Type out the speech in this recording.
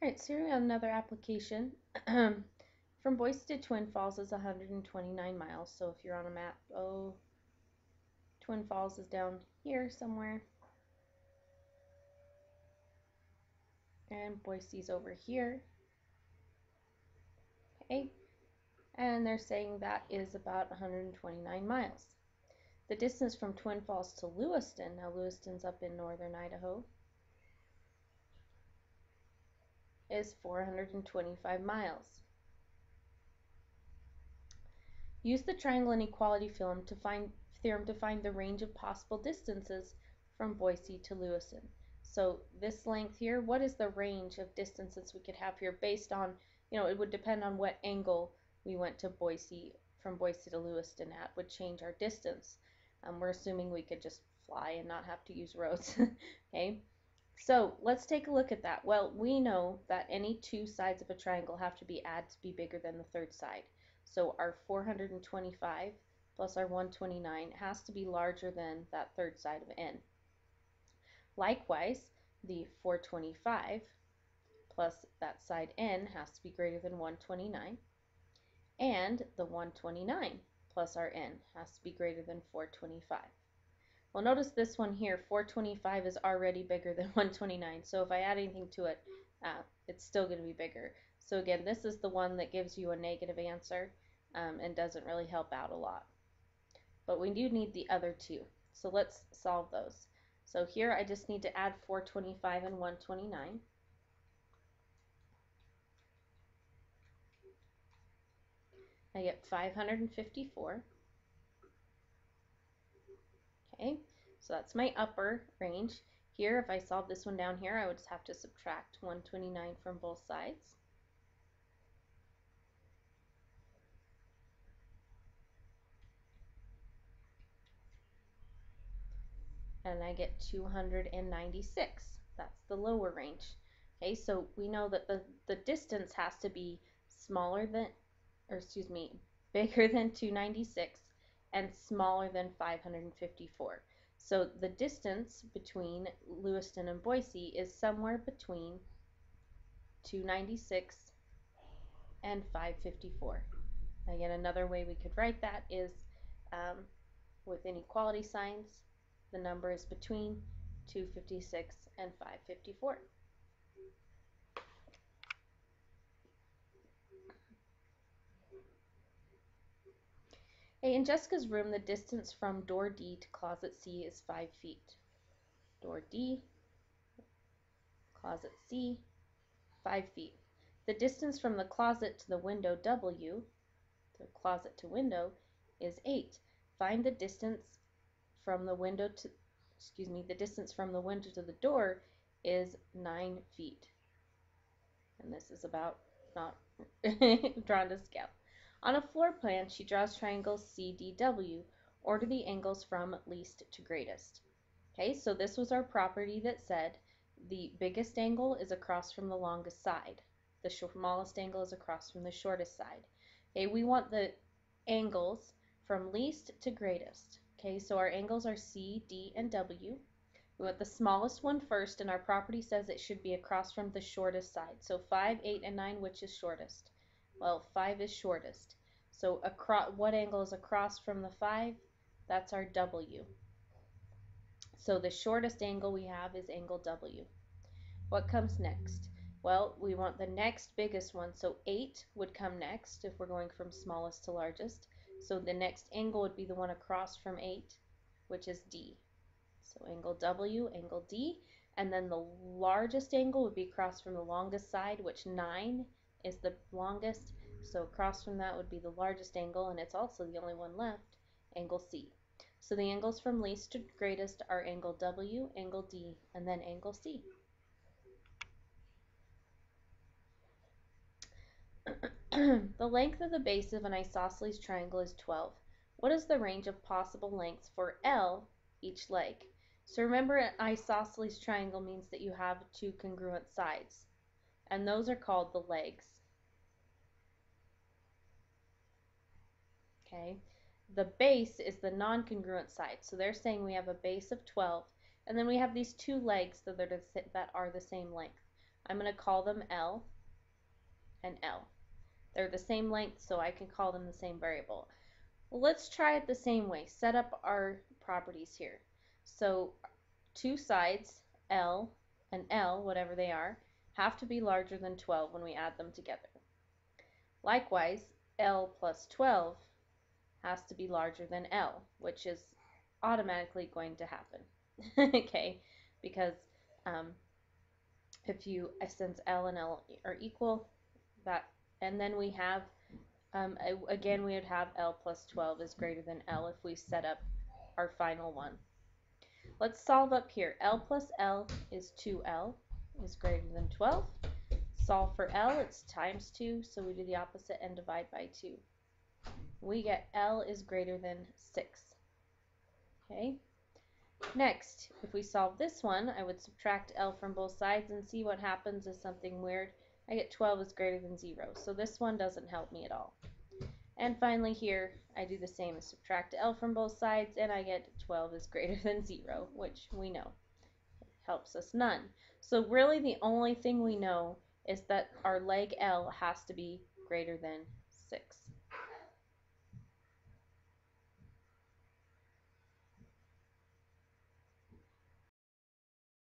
Alright, so here we have another application. From Boise to Twin Falls is 129 miles. So if you're on a map, Twin Falls is down here somewhere. And Boise's over here. Okay, and they're saying that is about 129 miles. The distance from Twin Falls to Lewiston, now Lewiston's up in northern Idaho, is 425 miles. Use the triangle inequality theorem to find the range of possible distances from Boise to Lewiston. So this length here, what is the range of distances we could have here based on, it would depend on what angle we went to Boise, from Boise to Lewiston at, would change our distance. We're assuming we could just fly and not have to use roads. Okay, so let's take a look at that. Well, we know that any two sides of a triangle have to be added to be bigger than the third side. So our 425 plus our 129 has to be larger than that third side of n. Likewise, the 425 plus that side n has to be greater than 129, and the 129 plus our n has to be greater than 425. Well, notice this one here, 425 is already bigger than 129, so if I add anything to it, it's still going to be bigger. So again, this is the one that gives you a negative answer and doesn't really help out a lot. But we do need the other two, so let's solve those. So here I just need to add 425 and 129. I get 554. Okay, so that's my upper range. Here, if I solve this one down here, I would just have to subtract 129 from both sides. And I get 296. That's the lower range. Okay, so we know that the distance has to be smaller than, or excuse me, bigger than 296 and smaller than 554. So the distance between Lewiston and Boise is somewhere between 296 and 554. Again, another way we could write that is with inequality signs. The number is between 256 and 554. Hey, in Jessica's room, the distance from door D to closet C is 5 feet. Door D, closet C, 5 feet. The distance from the closet to the window W, the closet to window, is 8. Find the distance from the window to, the distance from the window to the door is 9 feet. And this is about not drawn to scale. On a floor plan, she draws triangles CDW. Order the angles from least to greatest. Okay, so this was our property that said the biggest angle is across from the longest side. The smallest angle is across from the shortest side. Okay, we want the angles from least to greatest. Okay, so our angles are C, D, and W. We want the smallest one first, and our property says it should be across from the shortest side. So 5, 8, and 9, which is shortest? Well, 5 is shortest. So what angle is across from the 5? That's our W. So the shortest angle we have is angle W. What comes next? Well, we want the next biggest one. So 8 would come next if we're going from smallest to largest. So the next angle would be the one across from 8, which is D. So angle W, angle D, and then the largest angle would be across from the longest side, which 9 is the longest. So across from that would be the largest angle, and it's also the only one left, angle C. So the angles from least to greatest are angle W, angle D, and then angle C. The length of the base of an isosceles triangle is 12. What is the range of possible lengths for L each leg? So remember, an isosceles triangle means that you have two congruent sides, and those are called the legs. Okay, the base is the non-congruent side, so they're saying we have a base of 12, and then we have these two legs that are the same length. I'm going to call them L and L. They're the same length, so I can call them the same variable. Well, let's try it the same way. Set up our properties here. So two sides, L and L, whatever they are, have to be larger than 12 when we add them together. Likewise, L plus 12 has to be larger than L, which is automatically going to happen. Okay, because since L and L are equal, and then we have, again, we would have L plus 12 is greater than L if we set up our final one. Let's solve up here. L plus L is 2L is greater than 12. Solve for L, it's times 2, so we do the opposite and divide by 2. We get L is greater than 6. Okay. Next, if we solve this one, I would subtract L from both sides and see what happens is something weird. I get 12 is greater than 0, so this one doesn't help me at all. And finally here, I do the same as subtract L from both sides, and I get 12 is greater than 0, which we know helps us none. So really the only thing we know is that our leg L has to be greater than 6.